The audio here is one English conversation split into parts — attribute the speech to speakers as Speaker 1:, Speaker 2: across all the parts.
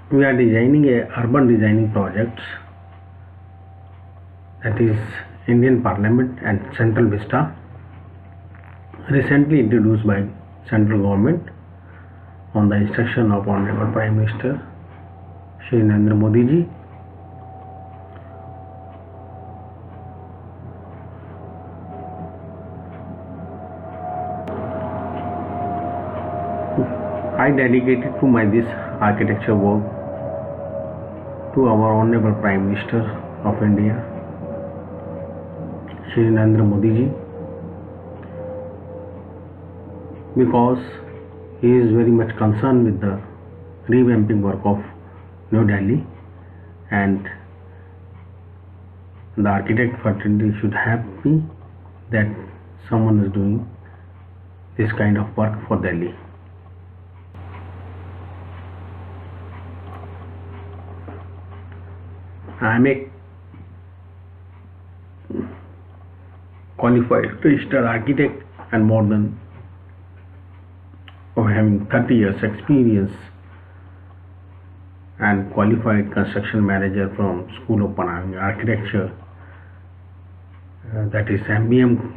Speaker 1: We are designing a urban designing project, that is Indian Parliament and Central Vista, recently introduced by central government on the instruction of Hon'ble Prime Minister Shri Narendra Modi ji. I dedicated to my this architecture work to our Honorable Prime Minister of India, Shri Narendra Modi ji, because he is very much concerned with the revamping work of New Delhi, and the architect fraternity should happy that someone is doing this kind of work for Delhi. I am a qualified registered architect and more than of having 30 years experience, and qualified construction manager from School of Architecture, that is MBM,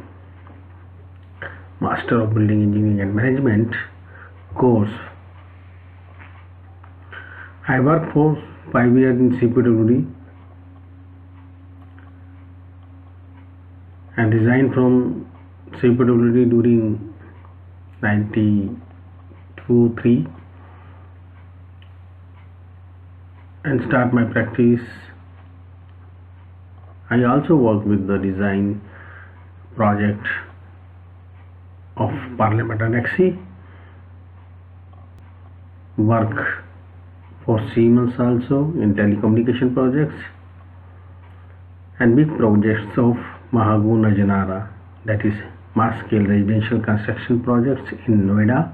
Speaker 1: Master of Building Engineering and Management course. I worked for 5 years in CPWD and resigned from CPWD during 92-3 and start my practice. I also work with the design project of Parliament Annexi, work for Siemens also in telecommunication projects, and big projects of Mahaguna Janara, that is mass scale residential construction projects in Noida.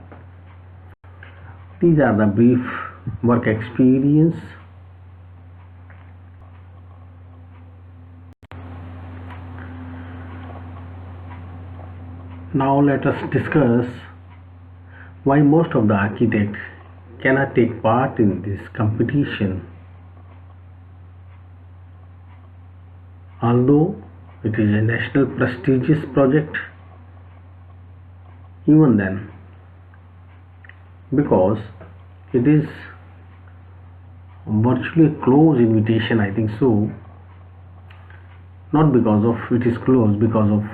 Speaker 1: These are the brief work experience. Now let us discuss why most of the architects cannot take part in this competition. Although it is a national prestigious project, even then, because it is virtually a closed invitation, I think so, not because of it is closed, because of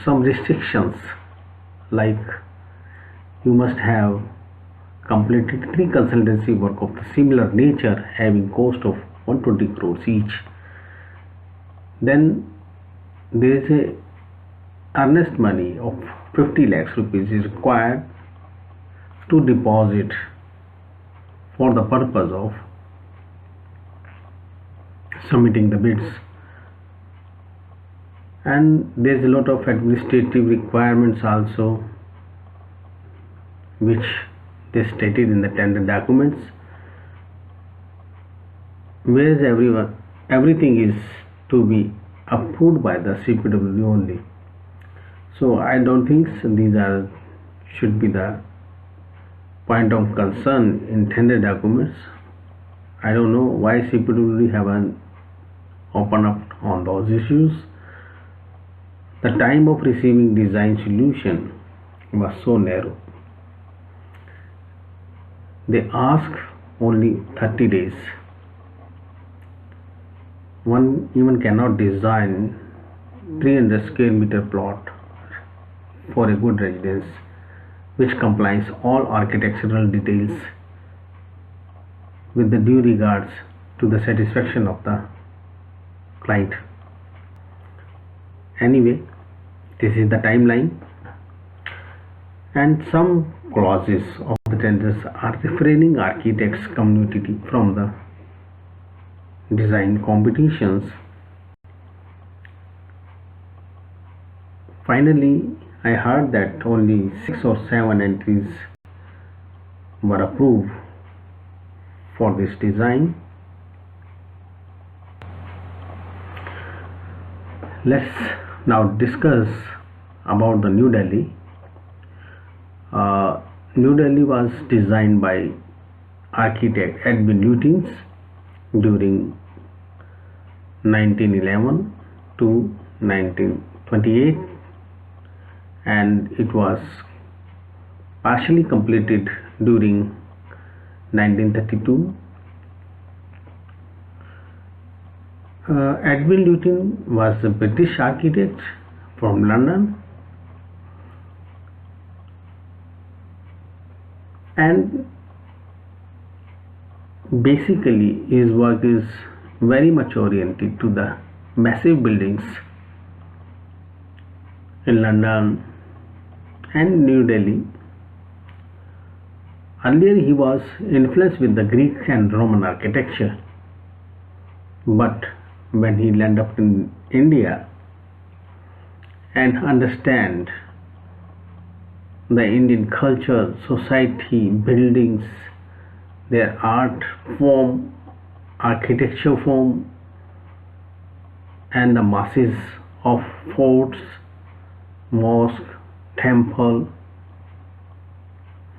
Speaker 1: some restrictions, like you must have completed 3 consultancy work of the similar nature having cost of 120 crores each. Then there is a earnest money of 50 lakhs rupees is required to deposit for the purpose of submitting the bids, and there is a lot of administrative requirements also which they stated in the tender documents, whereas everything is to be approved by the CPWD only. So I don't think these should be the point of concern in tender documents. I don't know why CPWD haven't opened up on those issues. The time of receiving design solution was so narrow. They ask only 30 days. One even cannot design 300 square meter plot for a good residence which complies all architectural details with the due regards to the satisfaction of the client. Anyway, this is the timeline, and some clauses of the tenders are refraining architects community from the design competitions. Finally, I heard that only 6 or 7 entries were approved for this design. Let's now discuss about the New Delhi. New Delhi was designed by architect Edwin Lutyens during 1911 to 1928, and it was partially completed during 1932. Edwin Lutyens was a British architect from London, and basically his work is very much oriented to the massive buildings in London and New Delhi. Earlier he was influenced with the Greek and Roman architecture, but when he landed up in India and understand the Indian culture, society, buildings, their art form, architecture form, and the masses of forts, mosque, temple,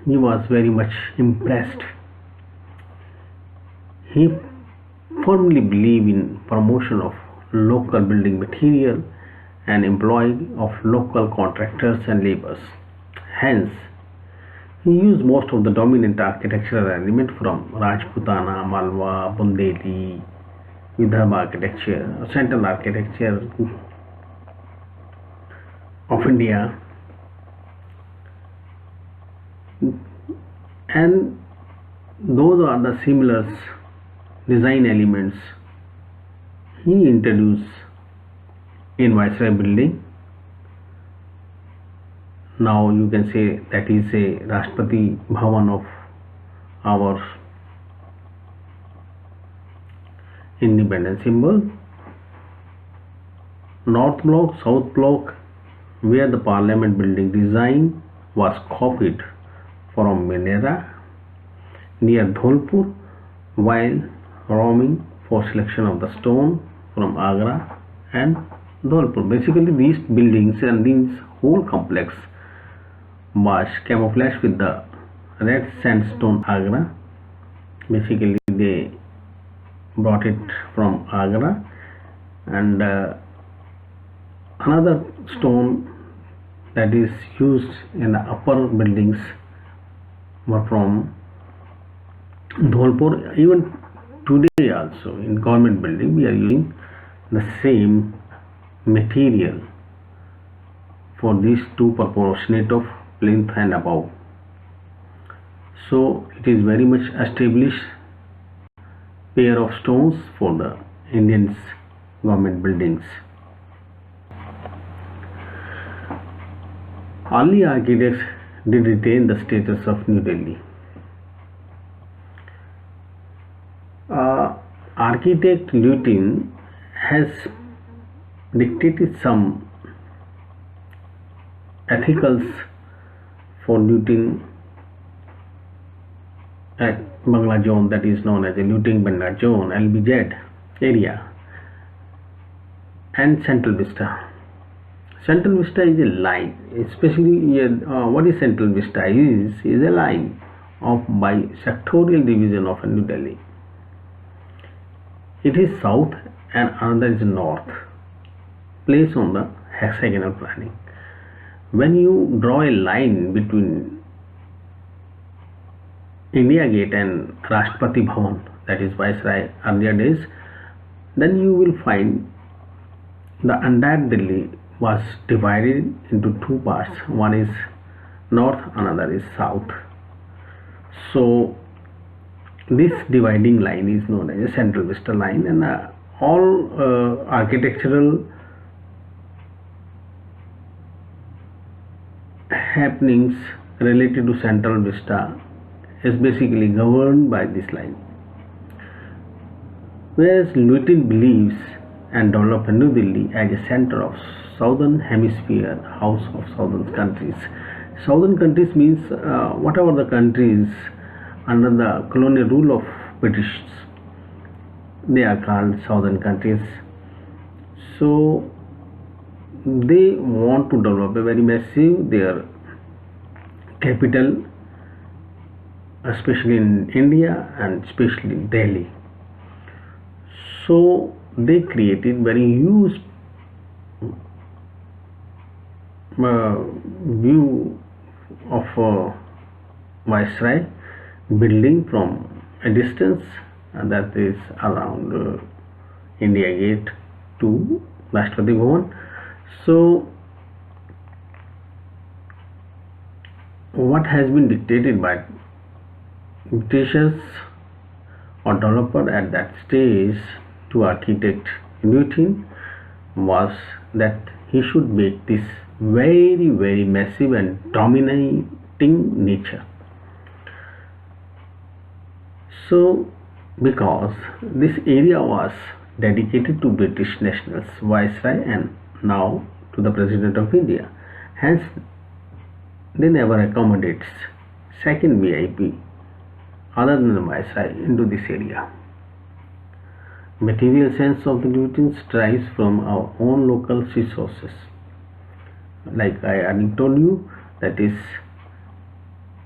Speaker 1: he was very much impressed. He firmly believed in promotion of local building material and employing of local contractors and laborers. Hence, he used most of the dominant architectural elements from Rajputana, Malwa, Bundeli, Vidarbha architecture, central architecture of India, and those are the similar design elements he introduced in Viceroy building. Now you can say that is a Rashtrapati Bhavan of our independence symbol. North block, south block, where the parliament building design was copied from Minera near Dholpur while roaming for selection of the stone from Agra and Dholpur. Basically these buildings and this whole complex was camouflaged with the red sandstone Agra. Basically they brought it from Agra, and another stone that is used in the upper buildings were from Dholpur. Even today also in government building we are using the same material for these two proportionate of plinth and above. So it is very much established pair of stones for the Indian government buildings. Early architects did retain the status of New Delhi. Architect Lutyens has dictated some ethicals for Lutyens at Bangla Zone, that is known as the Lutyens Bangla Zone (LBZ) area, and Central Vista. Central Vista is a line, especially what is Central Vista is a line of bisectorial division of New Delhi. It is south and another is north, placed on the hexagonal planning. When you draw a line between India Gate and Rashtrapati Bhavan, that is Viceroy earlier days, then you will find the entire Delhi was divided into two parts. One is north, another is south. So this dividing line is known as a Central Vista line, and all architectural happenings related to Central Vista is basically governed by this line. Whereas Lutyens believes and developed New Delhi as a center of southern hemisphere, house of southern countries. Southern countries means whatever the countries under the colonial rule of British, they are called southern countries. So they want to develop a very massive their capital especially in India and especially in Delhi. So they created very huge view of Viceroy building from a distance, and that is around India Gate to Rashtrapati Bhavan. So what has been dictated by Britishers or developer at that stage to architect Newton was that he should make this very massive and dominating nature. So because this area was dedicated to British nationals, Viceroy, and now to the President of India, hence they never accommodates second VIP other than the Viceroy into this area. Material sense of the Newtons derives from our own local resources. Like I already told you, that is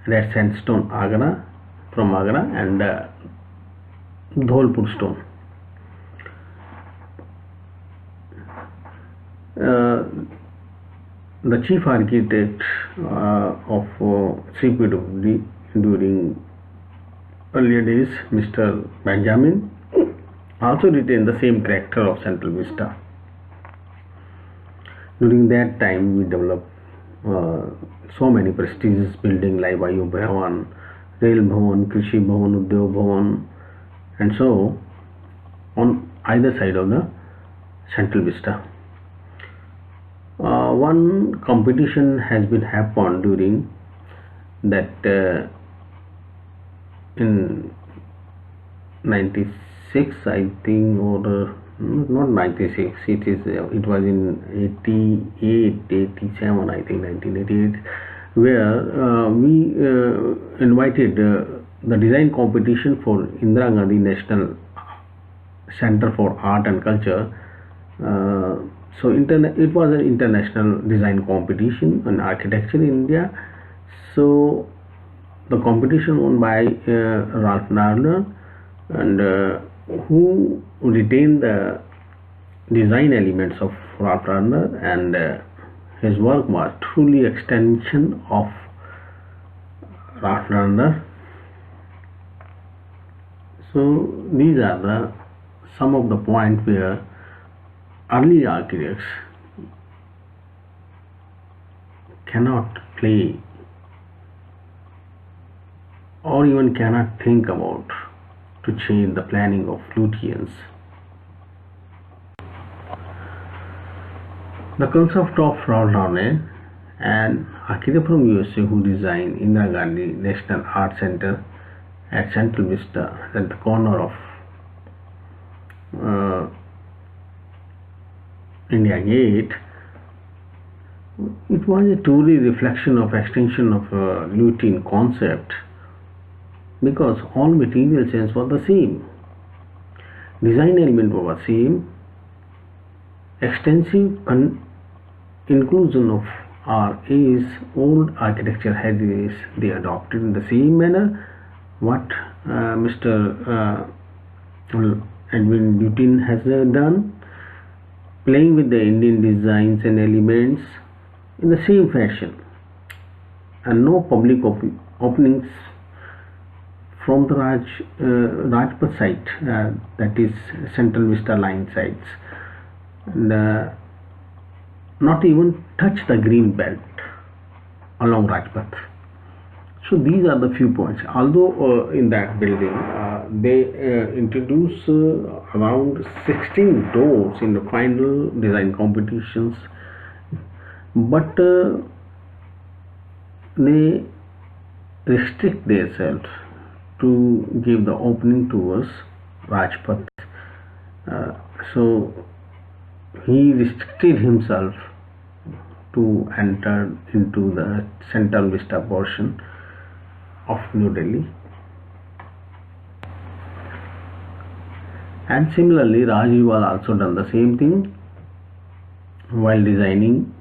Speaker 1: red sandstone Agra from Agra and Dholpur stone. The chief architect of CPWD during earlier days, Mr. Benjamin, also retained the same character of Central Vista. During that time, we developed so many prestigious buildings like Vayu Bhavan, Rail Bhavan, Krishi Bhavan, Udyog Bhavan, and so on either side of the Central Vista. One competition has been happened during that in 96, I think, or not 96, it was in 88, 87, I think 1988, where we invited the design competition for Indira Gandhi National Center for Art and Culture. So it was an international design competition on architecture in India. So the competition won by Ralph Nader, and who retained the design elements of Ralph Nader, and his work was truly extension of Ralph Nader. So these are the some of the points where early architects cannot play or even cannot think about to change the planning of Lutyens. The concept of Ralph Nader, an architect from USA who designed Indira Gandhi National Art Center at Central Vista at the corner of India Gate, it was a truly reflection of extension of Lutyen concept, because all material sense was the same, design element was the same, extensive inclusion of our age old architecture heritage they adopted in the same manner what Mr. Edwin Lutyens has done, playing with the Indian designs and elements in the same fashion, and no public openings from the Rajpath site, that is Central Vista line sites, and not even touch the green belt along Rajpath. So these are the few points. Although in that building they introduce around 16 doors in the final design competitions, but they restrict themselves to give the opening towards Rajpath. So he restricted himself to enter into the Central Vista portion of New Delhi. And similarly, Rajiv was also done the same thing while designing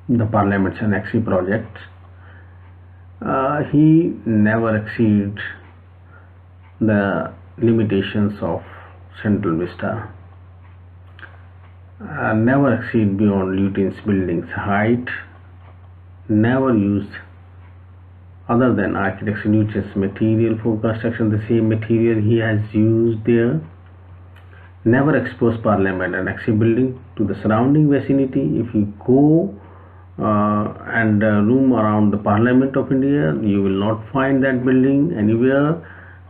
Speaker 1: the Parliament's Annexi project he never exceed the limitations of Central Vista, never exceed beyond Lutyens building's height, never used other than architect Lutyens material for construction, the same material he has used there, never exposed Parliament and Exhi building to the surrounding vicinity. If you go and roam around the Parliament of India, you will not find that building anywhere,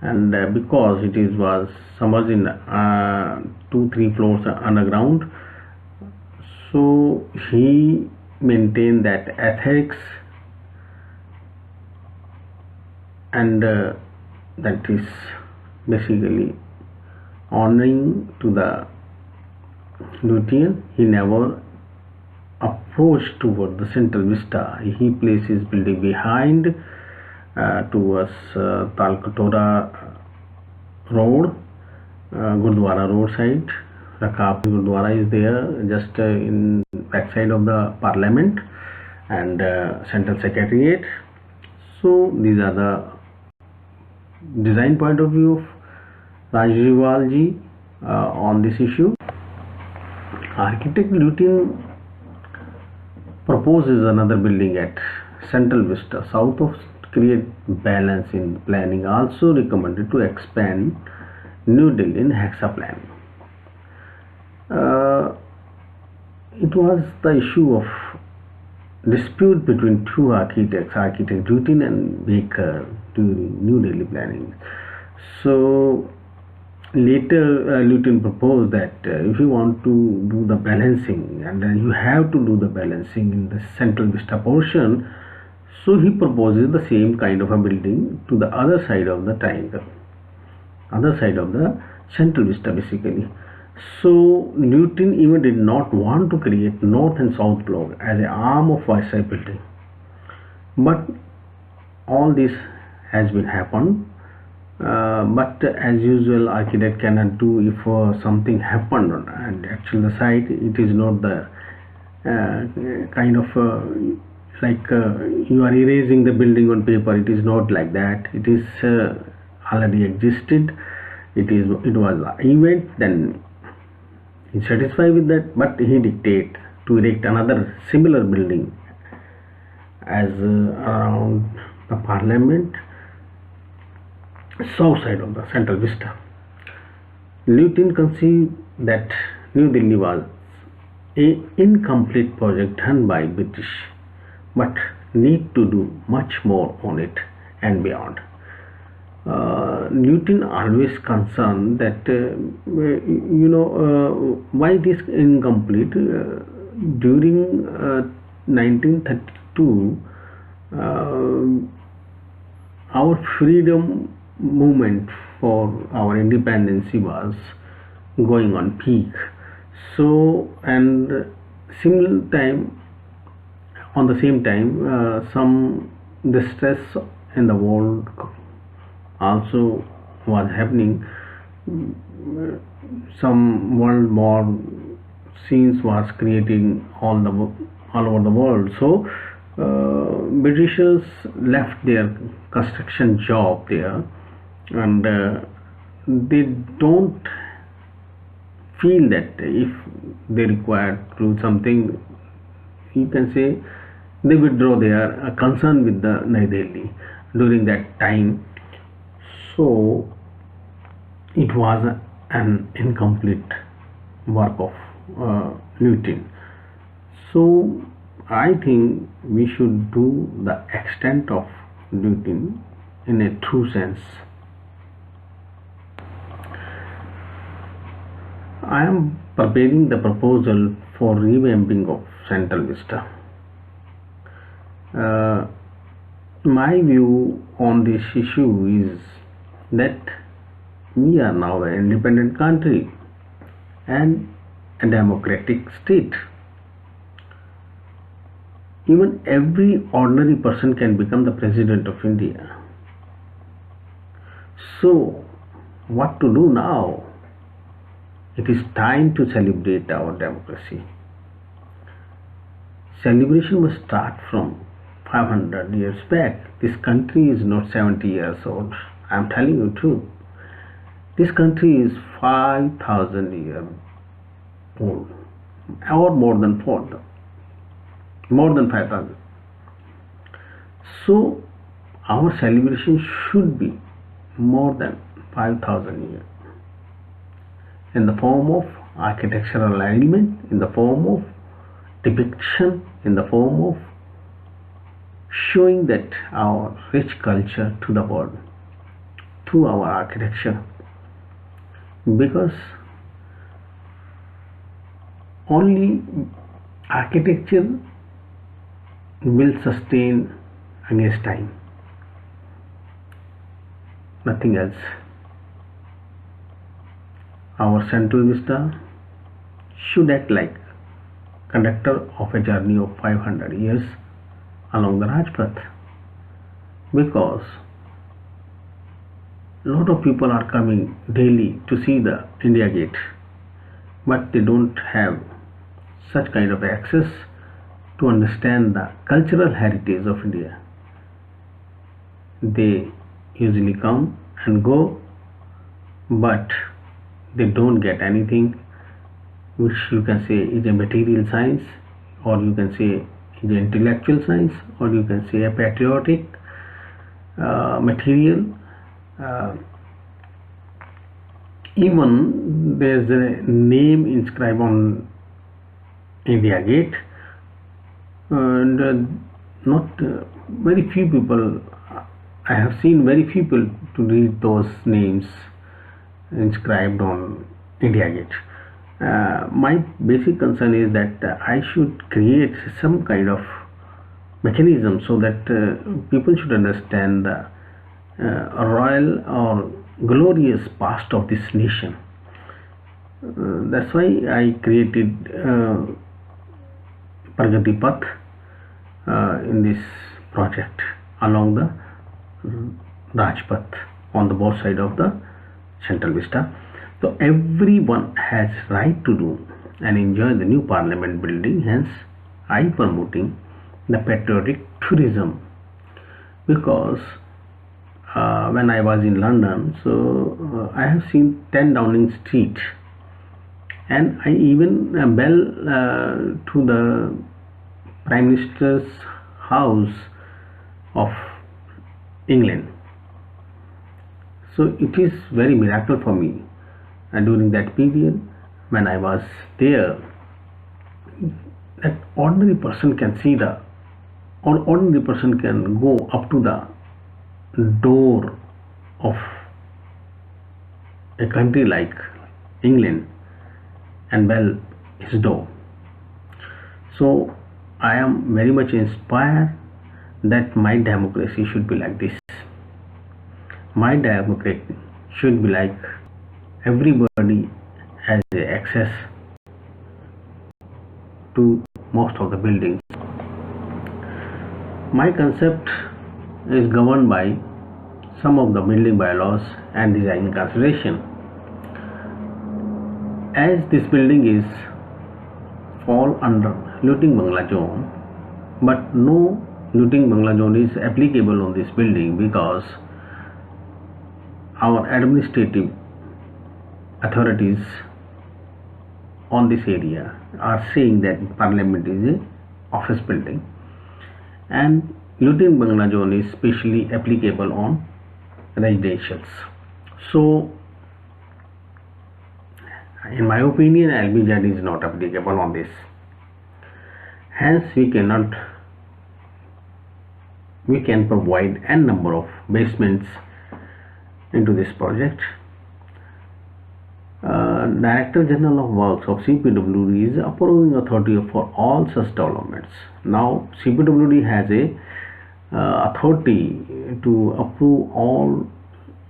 Speaker 1: and because it was submerged in 2-3 floors underground, so he maintained that ethics, and that is basically honoring to the Lutyens. He never approached toward the Central Vista. He placed his building behind towards Talkatora Road, Gurdwara Road side. Rakab Gurdwara is there just in backside of the Parliament and Central Secretariat. So these are the design point of view of Rajriwal ji on this issue. Architect Lutyens proposes another building at Central Vista south of create balance in planning. Also recommended to expand New Delhi in hexa plan. It was the issue of dispute between two architects, architect Lutyens and Baker, during New Delhi planning. So later Lutyens proposed that if you want to do the balancing, and then you have to do the balancing in the Central Vista portion, so he proposes the same kind of a building to the other side of the triangle, other side of the Central Vista basically. So Lutyens even did not want to create north and south block as an arm of Viceroy building, but all this has been happened. But as usual, architect cannot do if something happened and actually the site, it is not the kind of like you are erasing the building on paper. It is not like that. It is already existed. It was an event. Then he satisfied with that, but he dictate to erect another similar building as around the Parliament, south side of the Central Vista. Lutyens conceived that New Delhi was a incomplete project done by British, but need to do much more on it and beyond. Lutyens always concerned that why it is incomplete. During 1932, our freedom movement for our independence was going on peak. So, and on the same time, some distress in the world also was happening. Some world war scenes was creating all over the world. So Britishers left their construction job there, and they don't feel that if they require to do something, you can say they withdraw their concern with the New Delhi during that time. So it was an incomplete work of Lutyens. So I think we should do the extent of Lutyens in a true sense. I am preparing the proposal for revamping of Central Vista. My view on this issue is that we are now an independent country and a democratic state. Even every ordinary person can become the President of India. So, what to do now? It is time to celebrate our democracy. Celebration must start from 500 years back. This country is not 70 years old. I am telling you too. This country is 5,000 years old, or more than 5,000. So our celebration should be more than 5,000 years, in the form of architectural element, in the form of depiction, in the form of showing that our rich culture to the world through our architecture, because only architecture will sustain against time, nothing else. Our central vista should act like conductor of a journey of 500 years along the Rajpath, because a lot of people are coming daily to see the India Gate, but they don't have such kind of access to understand the cultural heritage of India. They usually come and go, but they don't get anything which you can say is a material science, or you can say is an intellectual science, or you can say a patriotic material. Even there's a name inscribed on India Gate, and not very few people, I have seen very few people to read those names inscribed on India Gate. My basic concern is that I should create some kind of mechanism so that people should understand the royal or glorious past of this nation. That's why I created Pragati Path in this project along the Rajpath on the both side of the central vista. So everyone has right to do and enjoy the new parliament building. Hence I promoting the patriotic tourism, because when I was in London, so I have seen 10 Downing Street, and I even bell to the Prime Minister's house of England. So it is very miracle for me, and during that period when I was there, that ordinary person can see the, or ordinary person can go up to the door of a country like England and bell his door. So I am very much inspired that my democracy should be like this. My democracy should be like everybody has access to most of the buildings. My concept is governed by some of the building bylaws and design consideration. As this building is fall under looting bangla zone, but no looting bangla zone is applicable on this building, because our administrative authorities on this area are saying that parliament is a office building, and looting bangla zone is specially applicable on residentials. So in my opinion, LBZ is not applicable on this. Hence we can provide n number of basements into this project. Director General of Works of CPWD is approving authority for all such developments. Now CPWD has a authority to approve all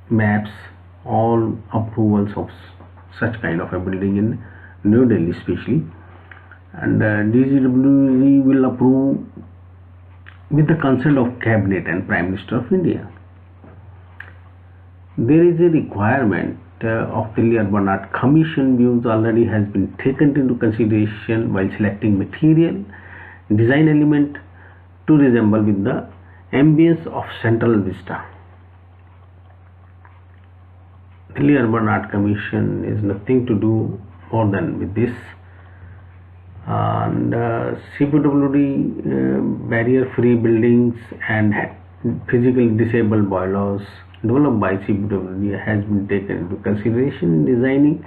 Speaker 1: maps, all approvals of such kind of a building in New Delhi especially, and DGWD will approve with the consent of Cabinet and Prime Minister of India. There is a requirement of Delhi Urban Art Commission views already has been taken into consideration while selecting material, design element, to resemble with the ambience of Central Vista. Delhi Urban Art Commission is nothing to do more than with this. And CPWD barrier-free buildings and physically disabled bylaws developed by CPWD has been taken into consideration in designing.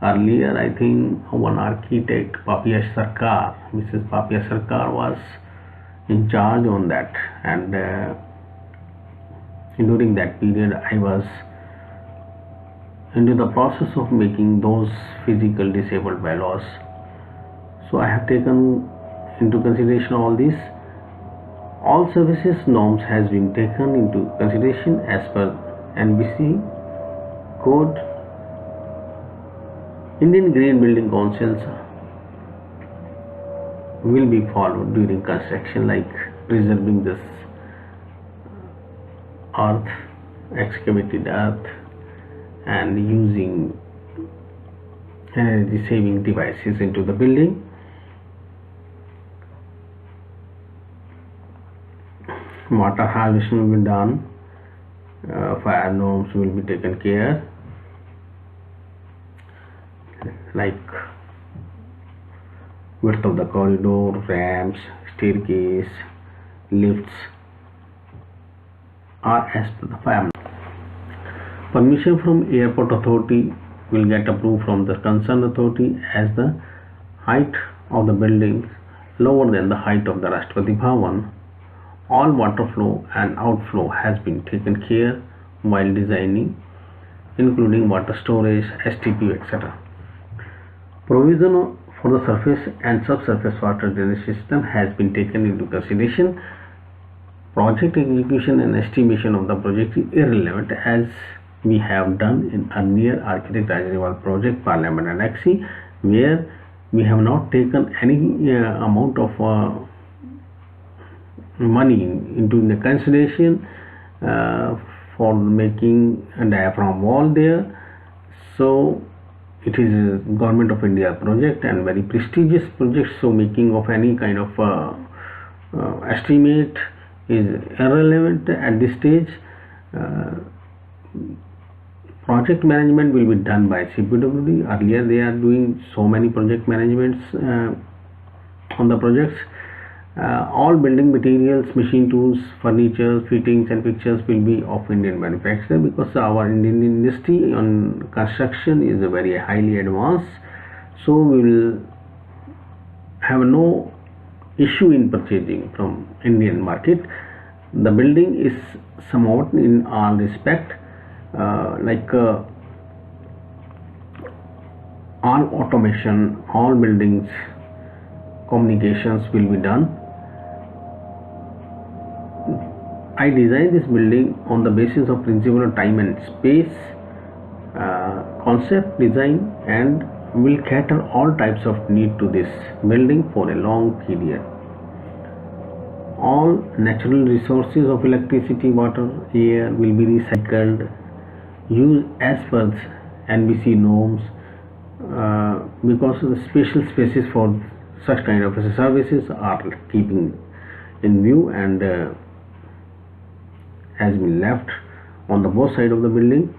Speaker 1: Earlier, I think one architect, Mrs. Papia Sarkar was in charge on that, and during that period I was into the process of making those physical disabled bylaws. So I have taken into consideration all this. All services norms has been taken into consideration as per NBC code. Indian Green Building Councils will be followed during construction, like preserving this earth, excavated earth, and using energy saving devices into the building. Water harvesting will be done, fire norms will be taken care, like width of the corridor, ramps, staircase, lifts are as per the fire. Permission from airport authority will get approved from the concerned authority as the height of the building lower than the height of the Rashtrapati Bhavan. All water flow and outflow has been taken care while designing, including water storage, STP, etc. Provision for the surface and subsurface water drainage system has been taken into consideration. Project execution and estimation of the project is irrelevant, as we have done in earlier Architect Rajagopal project, Parliament Annexi, where we have not taken any amount of money into the consideration for making a diaphragm wall there. So it is a Government of India project and very prestigious project, so making of any kind of estimate is irrelevant at this stage. Project management will be done by CPWD. Earlier they are doing so many project managements on the projects. All building materials, machine tools, furniture, fittings and fixtures will be of Indian manufacturer, because our Indian industry on construction is very highly advanced. So we will have no issue in purchasing from Indian market. The building is somewhat in all respect all automation, all buildings communications will be done. I designed this building on the basis of principle of time and space concept design, and will cater all types of need to this building for a long period. All natural resources of electricity, water, air will be recycled, used as per NBC norms, because the special spaces for such kind of services are keeping in view, and has been left on the both side of the building.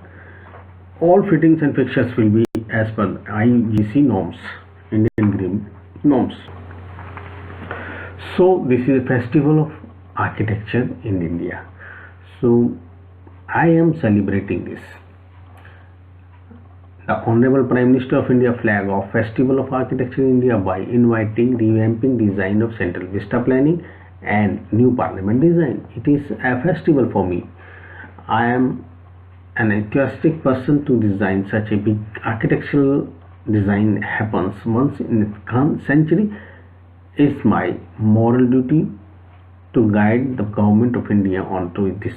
Speaker 1: All fittings and fixtures will be as per IGC norms, Indian Green norms. So this is a festival of architecture in India. So I am celebrating this. The Honorable Prime Minister of India flag off Festival of Architecture in India by inviting revamping design of Central Vista planning and new Parliament design. It is a festival for me. I am an enthusiastic person to design such a big architectural design happens once in a century. It's my moral duty to guide the Government of India onto this.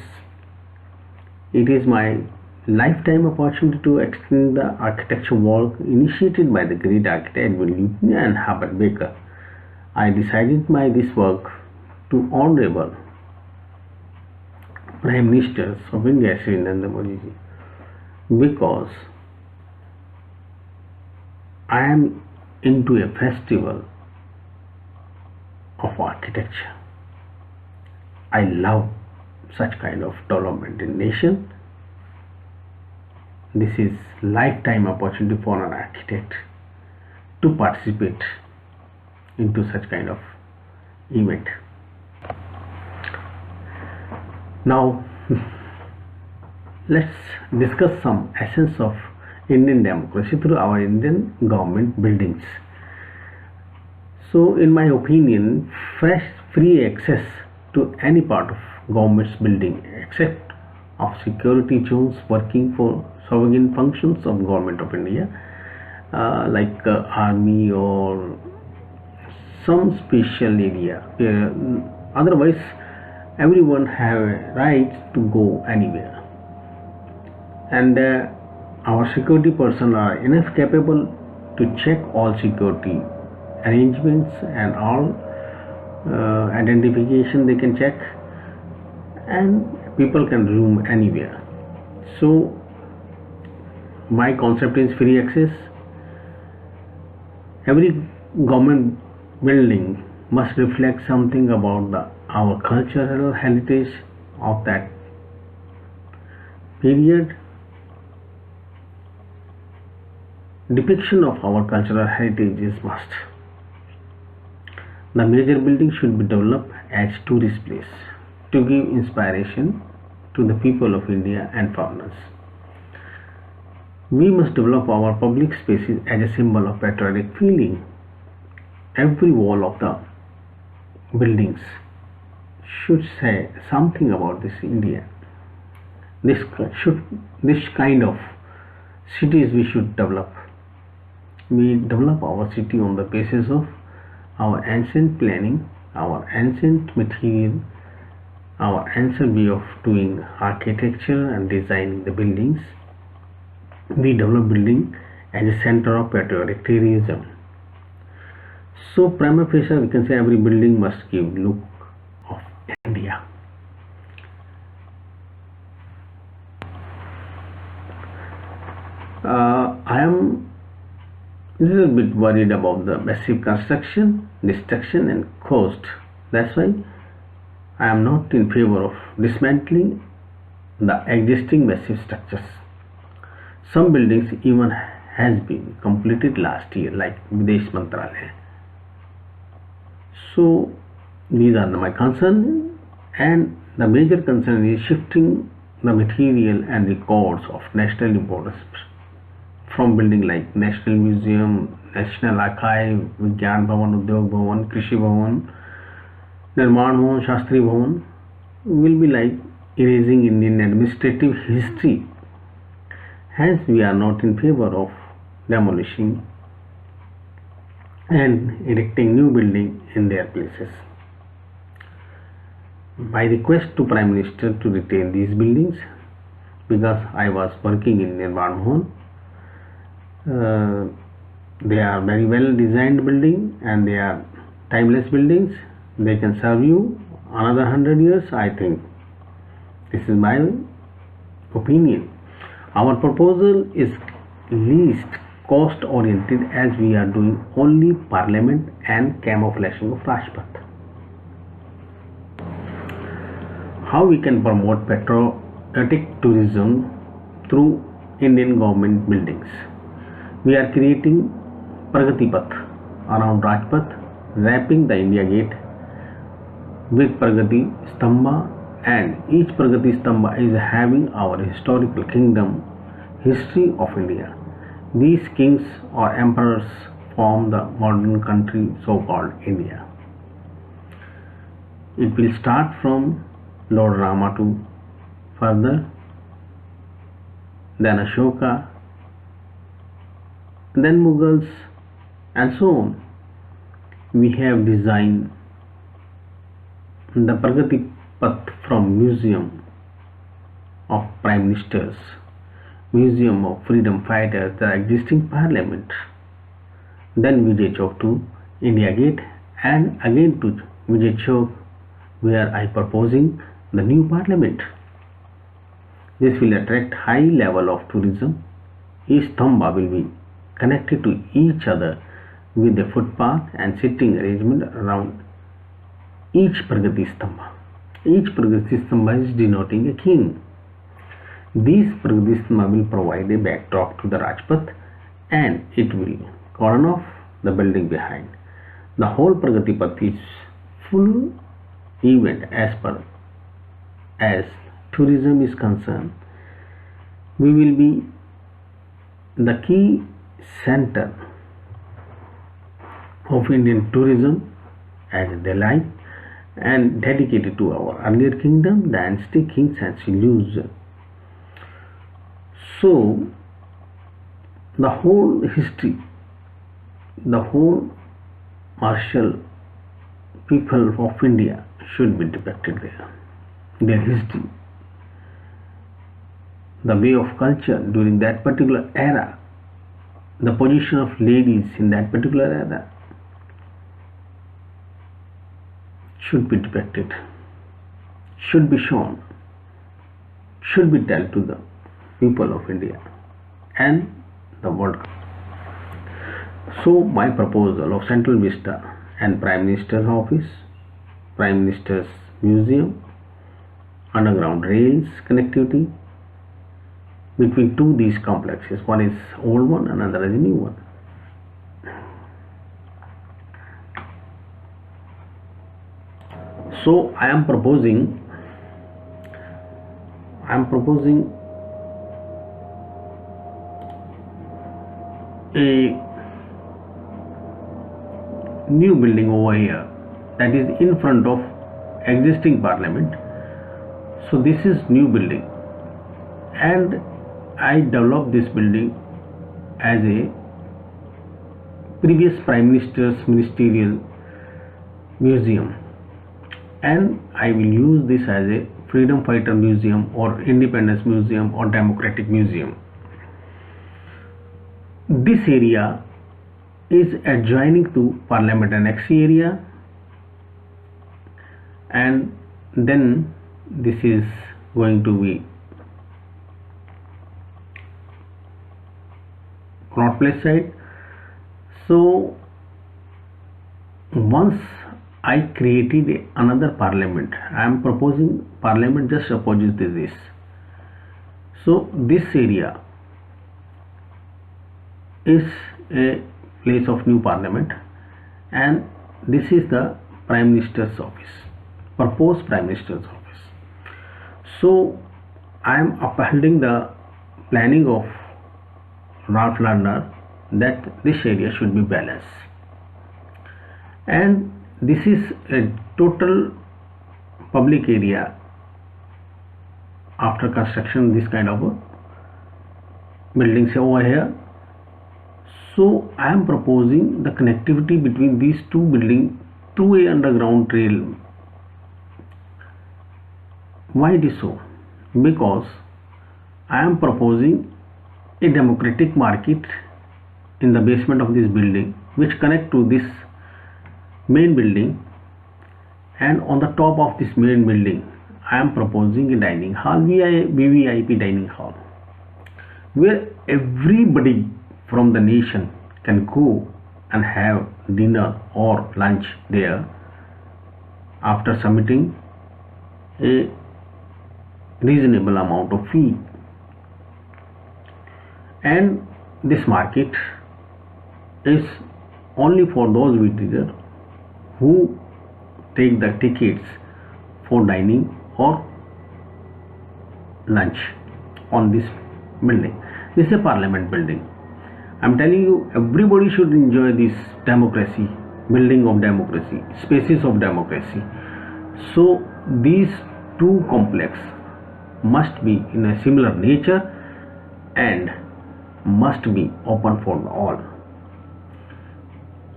Speaker 1: It is my lifetime opportunity to extend the architecture work initiated by the great architect Yudhveer Singh and Herbert Baker. I decided this work to Honorable Prime Ministers of India, Shri Narendra Modi ji, because I am into a festival of architecture. I love such kind of development in nation. This is lifetime opportunity for an architect to participate into such kind of event. Now let's discuss some essence of Indian democracy through our Indian government buildings. So in my opinion, fresh free access to any part of government's building except of security zones working for sovereign functions of government of India, like army or some special area. Otherwise everyone have a right to go anywhere, and our security personnel are enough capable to check all security arrangements and all identification they can check, and people can roam anywhere. So my concept is free access. Every government building must reflect something about our cultural heritage of that period. Depiction of our cultural heritage is must. The major building should be developed as tourist place to give inspiration to the people of India and foreigners. We must develop our public spaces as a symbol of patriotic feeling. Every wall of the buildings should say something about this India. This kind of cities we should develop. We develop our city on the basis of our ancient planning, our ancient material, our ancient way of doing architecture and designing the buildings. We develop building as a center of patriotic tourism. So prima facie we can say every building must give look of India. I am little bit worried about the massive construction, destruction and cost. That's why I am not in favor of dismantling the existing massive structures. Some buildings even has been completed last year, like Videsh Mantralaya. So these are my concern, and the major concern is shifting the material and records of national importance from building like National Museum, National Archive, Vigyan Bhavan, Udyog Bhavan, Krishi Bhavan, Nirman Bhavan, Shastri Bhavan will be like erasing Indian administrative history, hence we are not in favor of demolishing and erecting new building in their places. My request to Prime Minister to retain these buildings, because I was working in Nirman Bhavan. They are very well designed building and they are timeless buildings. They can serve you another 100 years, I think. This is my opinion. Our proposal is least cost oriented, as we are doing only parliament and camouflaging of Rajpath. How we can promote patriotic tourism through Indian government buildings? We are creating Pragati Path around Rajpath, wrapping the India Gate with Pragati Stamba, and each Pragati Stamba is having our historical kingdom history of India. These kings or emperors form the modern country so-called India. It will start from Lord Rama to further, then Ashoka, then Mughals, and so on. We have designed the Pragati Path from Museum of Prime Ministers, Museum of Freedom Fighters, the existing Parliament, then Vijay Chowk to India Gate, and again to Vijay Chowk, where I proposing the new Parliament. This will attract high level of tourism. Each Stamba will be connected to each other with a footpath and sitting arrangement around each Pragati Stamba. each Pragati Stambha is denoting a king. This Pragati Stambha will provide a backdrop to the Rajpath and it will cordon off the building behind. The whole Pragati Path is full event as tourism is concerned. We will be the key center of Indian tourism as they like and dedicated to our earlier kingdom, dynasty, kings and Shilus. So the whole history, the whole martial people of India should be depicted there. Their history, the way of culture during that particular era, the position of ladies in that particular era should be depicted, should be shown, should be told to the people of India and the world. So my proposal of Central Vista and Prime Minister's office, Prime Minister's museum, underground rails connectivity between two these complexes. One is old one, another is new one. So I am proposing a new building over here that is in front of existing parliament. So this is new building and I developed this building as a previous Prime Minister's ministerial museum, and I will use this as a freedom fighter museum or independence museum or democratic museum. This area is adjoining to Parliament Annex area, and then this is going to be Connaught Place side. So once I created another parliament, I am proposing parliament just opposite this. So this area is a place of new parliament and this is the Prime Minister's office, proposed Prime Minister's office. So I am upholding the planning of Ralph Lerner that this area should be balanced, and this is a total public area after construction this kind of buildings over here. So I am proposing the connectivity between these two buildings through a underground trail. Why it is so? Because I am proposing a democratic market in the basement of this building which connect to this main building, and on the top of this main building I am proposing a dining hall, VVIP dining hall, where everybody from the nation can go and have dinner or lunch there after submitting a reasonable amount of fee. And this market is only for those visitors who take the tickets for dining or lunch on this building. This is a parliament building. I am telling you, everybody should enjoy this democracy, building of democracy, spaces of democracy. So these two complexes must be in a similar nature and must be open for all.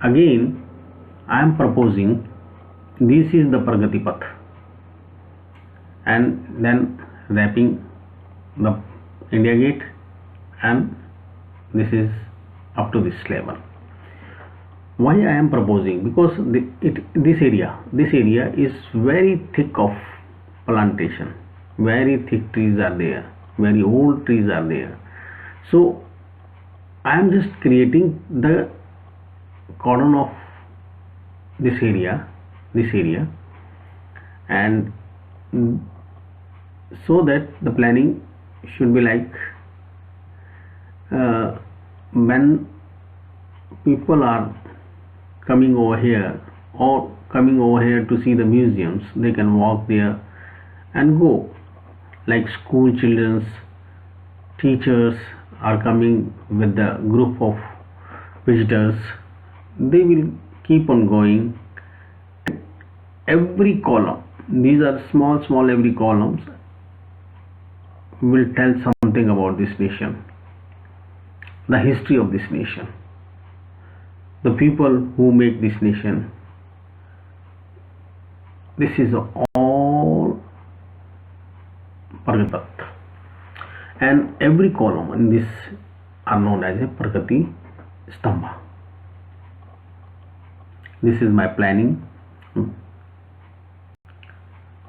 Speaker 1: Again, I am proposing this is the Pragati Path, and then wrapping the India Gate, and this is up to this level. Why I am proposing? Because this area is very thick of plantation, very thick trees are there, very old trees are there. So I am just creating the cordon of this area, and so that the planning should be like, when people are coming over here or coming over here to see the museums, they can walk there and go, like school children's teachers are coming with the group of visitors, they will keep on going. Every column, these are small every columns will tell something about this nation, the history of this nation, the people who make this nation. This is all Pragapat, and every column in this are known as a Pragati Stamba. This is my planning.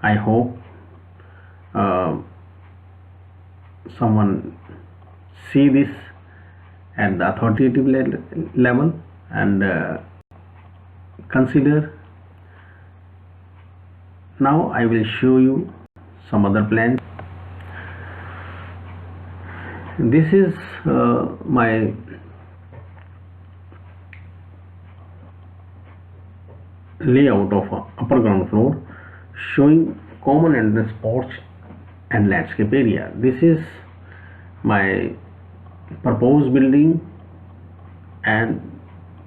Speaker 1: I hope someone see this at the authoritative level and consider. Now I will show you some other plans. This is my layout of upper ground floor, showing common entrance, porch and landscape area. This is my proposed building, and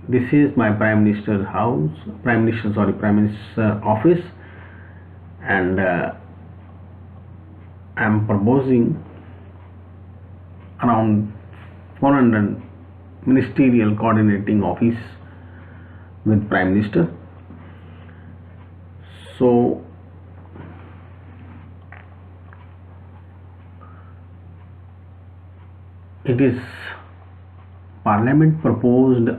Speaker 1: this is my Prime Minister's house, Prime Minister's office, and I am proposing around 400 ministerial coordinating office with Prime Minister. So it is Parliament proposed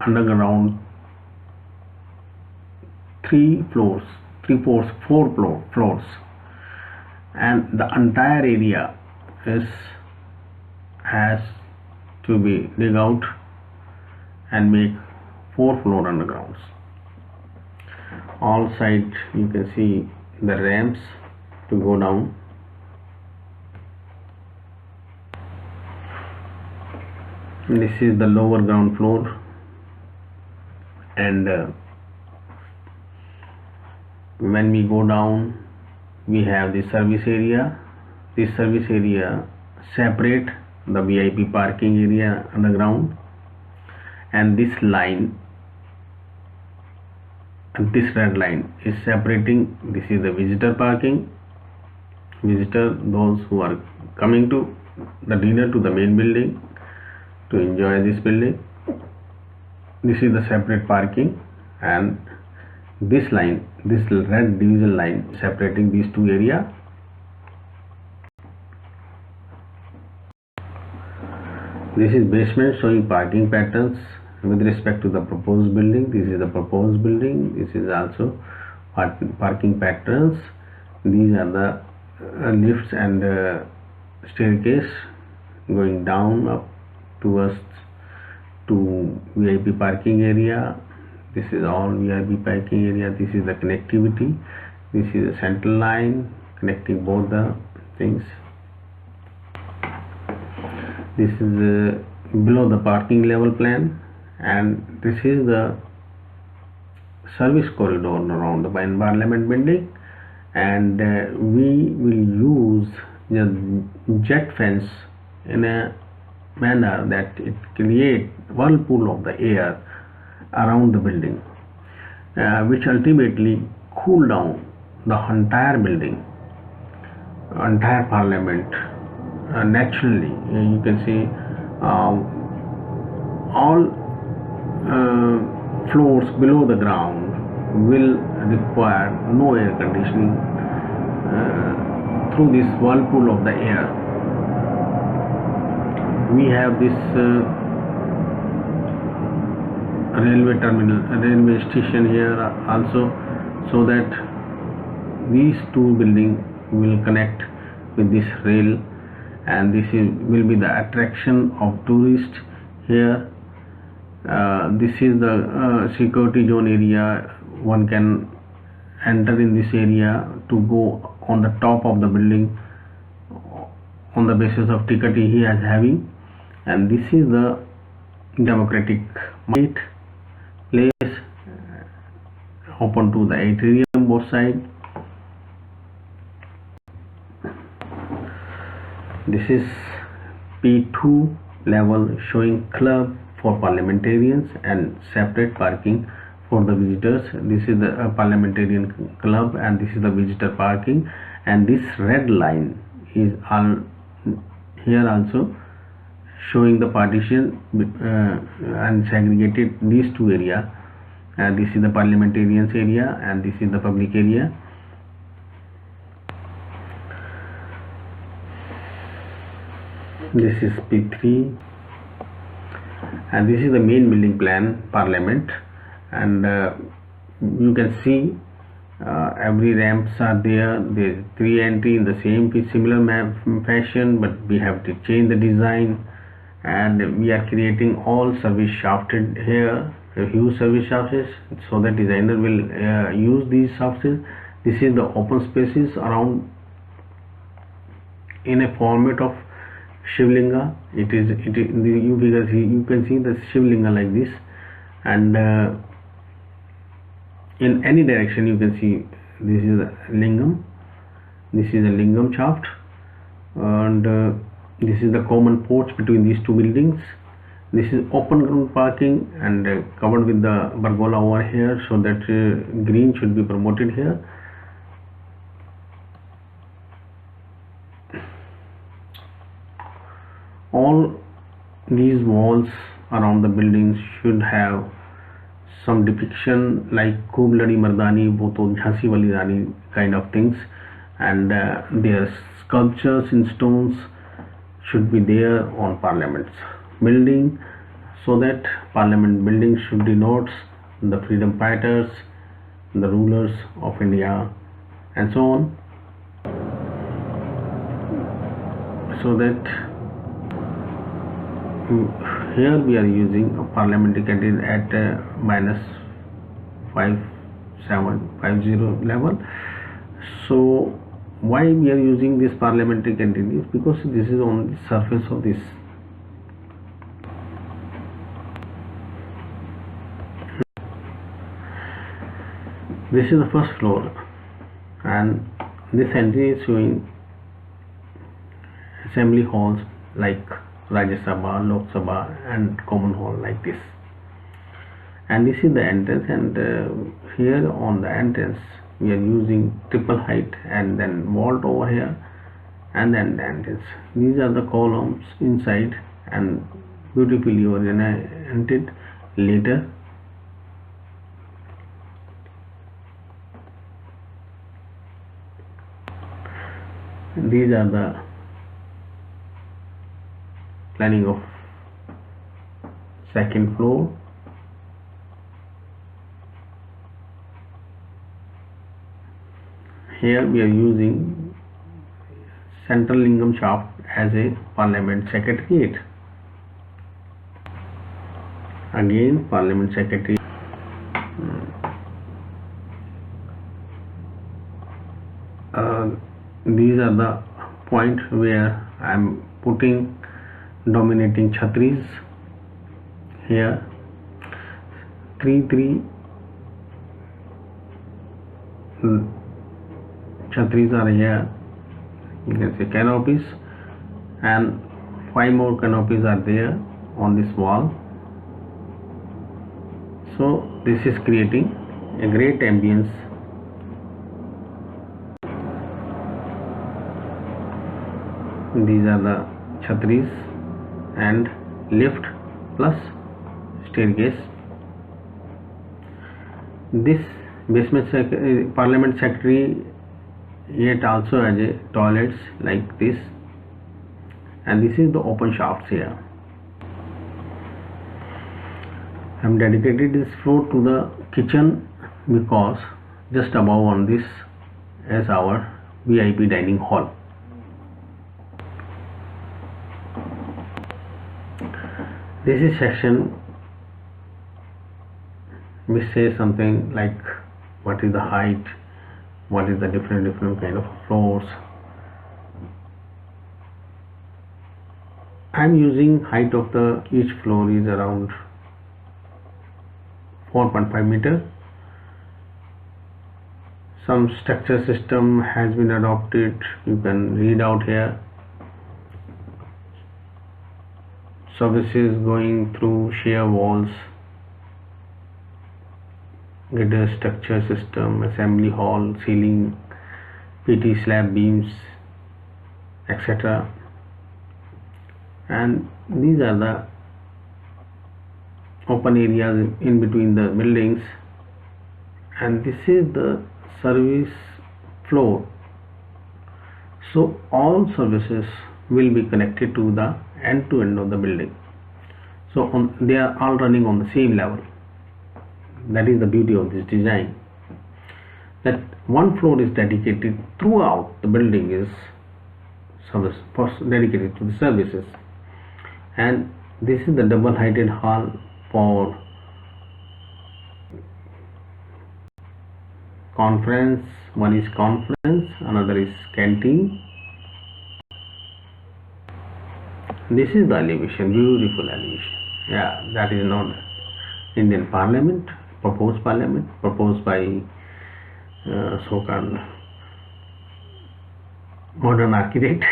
Speaker 1: underground 4 floors, and the entire area has to be dig out and make 4 floor undergrounds. All sides you can see the ramps to go down. This is the lower ground floor, and when we go down we have the service area. This service area separate the VIP parking area underground, and this line and this red line is separating. This is the visitor parking, those who are coming to the dinner to the main building to enjoy this building. This is the separate parking, and this line, this red division line separating these two areas. This is basement showing parking patterns with respect to the proposed building. This is the proposed building. This is also parking patterns. These are the lifts and staircase going down up towards to VIP parking area. This is all VIP parking area. This is the connectivity. This is the central line connecting both the things. This is below the parking level plan, and this is the service corridor around the Parliament building, and we will use the jet fence in a manner that it create whirlpool of the air around the building, which ultimately cool down the entire building, entire Parliament. Naturally, you can see all floors below the ground will require no air conditioning through this whirlpool of the air. We have this railway terminal, railway station here also, so that these two buildings will connect with this rail, and this will be the attraction of tourists here. This is the security zone area. One can enter in this area to go on the top of the building on the basis of ticket he is having. And this is the democratic market place open to the atrium both side. This is P2 level showing club for parliamentarians and separate parking for the visitors. This is the parliamentarian club and this is the visitor parking, and this red line is here also showing the partition and segregated these two areas. This is the parliamentarians area and this is the public area. This is P3 and this is the main building plan parliament, and you can see every ramps are there. There 3 entry in the same similar fashion, but we have to change the design, and we are creating all service shafted here, huge service shafts, so that designer will use these shafts. This is the open spaces around in a format of Shivlinga. You can see the Shivlinga like this, and in any direction you can see this is a lingam. This is a lingam shaft, and this is the common porch between these two buildings. This is open ground parking and covered with the pergola over here, so that green should be promoted here. All these walls around the buildings should have some depiction like Khoob Ladi Mardani, wo to Jhansi Wali Rani kind of things, and their sculptures in stones should be there on Parliament's building, so that Parliament building should denote the freedom fighters, the rulers of India, and so on, so that here we are using a parliamentary canteen at -5750 level. So why we are using this parliamentary canteen is because this is on the surface of this. This is the first floor, and this entry is showing assembly halls like Rajya Sabha, Lok Sabha, and common hall like this. And this is the entrance, and here on the entrance we are using triple height and then vault over here, and then the entrance. These are the columns inside and beautifully oriented later. These are the planning of second floor. Here we are using Central Lingam shaft as a Parliament Secretariat. Again Parliament Secretary. These are the point where I am putting dominating chhatris. Here 3 chhatris are here, you can say canopies, and 5 more canopies are there on this wall. So this is creating a great ambience. These are the chhatris and lift plus staircase. This basement Parliament Secretary yet also has a toilets like this, and this is the open shafts here. I am dedicated this floor to the kitchen because just above on this is our VIP dining hall. This is section which says something like what is the height what is the different kind of floors. I am using height of the each floor is around 4.5 meter. Some structure system has been adopted, you can read out here. Services going through shear walls, girders structure system, assembly hall, ceiling, PT slab beams, etc. And these are the open areas in between the buildings, and this is the service floor. So all services will be connected to the end to end of the building. So they are all running on the same level. That is the beauty of this design, that one floor is dedicated throughout the building is service dedicated to the services. And this is the double heighted hall for conference. One is conference, another is canteen. This is the elevation, beautiful elevation. Yeah, that is not Indian Parliament, proposed by so-called modern architect.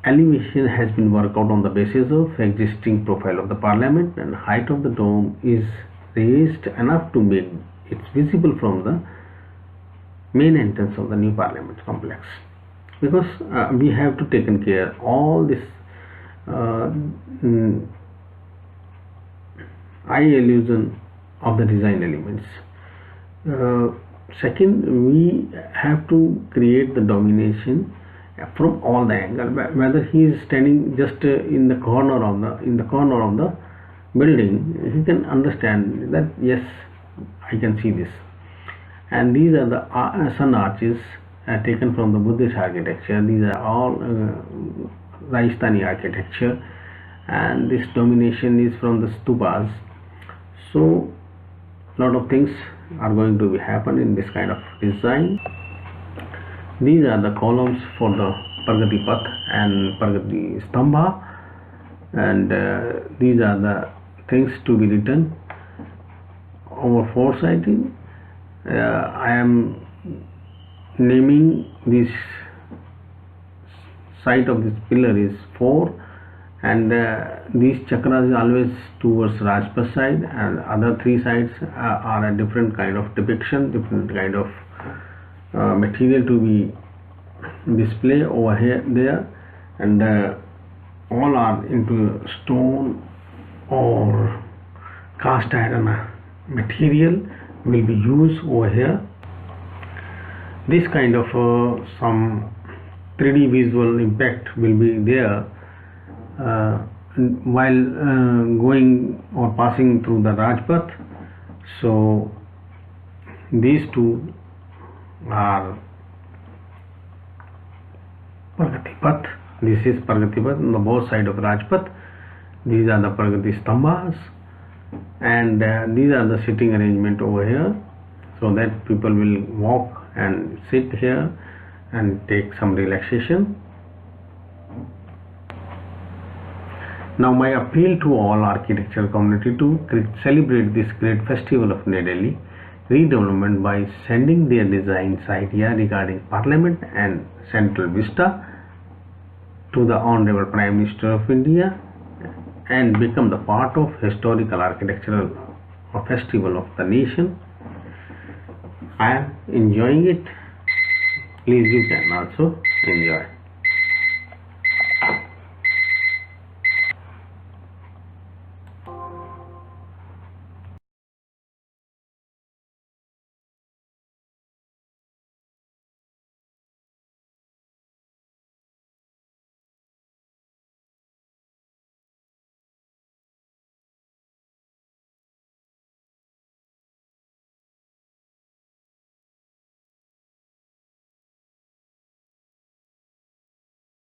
Speaker 1: Elevation has been worked out on the basis of existing profile of the Parliament, and height of the dome is raised enough to make it visible from the main entrance of the new Parliament complex. Because we have to taken care all this eye illusion of the design elements. Second, we have to create the domination from all the angle. Whether he is standing just in the corner of the building, he can understand that yes, I can see this. And these are the sun arches taken from the Buddhist architecture. These are all Rajasthani architecture, and this domination is from the stupas. So lot of things are going to happen in this kind of design. These are the columns for the Pragati Path and Pragati Stambha, and these are the things to be written over foresighting. I am naming this site of this pillar is 4, and these chakras is always towards Rajpath side, and other 3 sides are a different kind of depiction, different kind of material to be display over here there, and all are into stone or cast iron material will be used over here. This kind of some 3D visual impact will be there while going or passing through the Rajpath. So these two are Pragati Path. This is Pragati Path on the both side of Rajpath. These are the Pragati Stambhas, and these are the sitting arrangement over here, so that people will walk and sit here and take some relaxation. Now my appeal to all architectural community to celebrate this great festival of New Delhi redevelopment by sending their designs idea regarding Parliament and Central Vista to the Honorable Prime Minister of India and become the part of historical architectural festival of the nation. I am enjoying it. Please, you can also enjoy.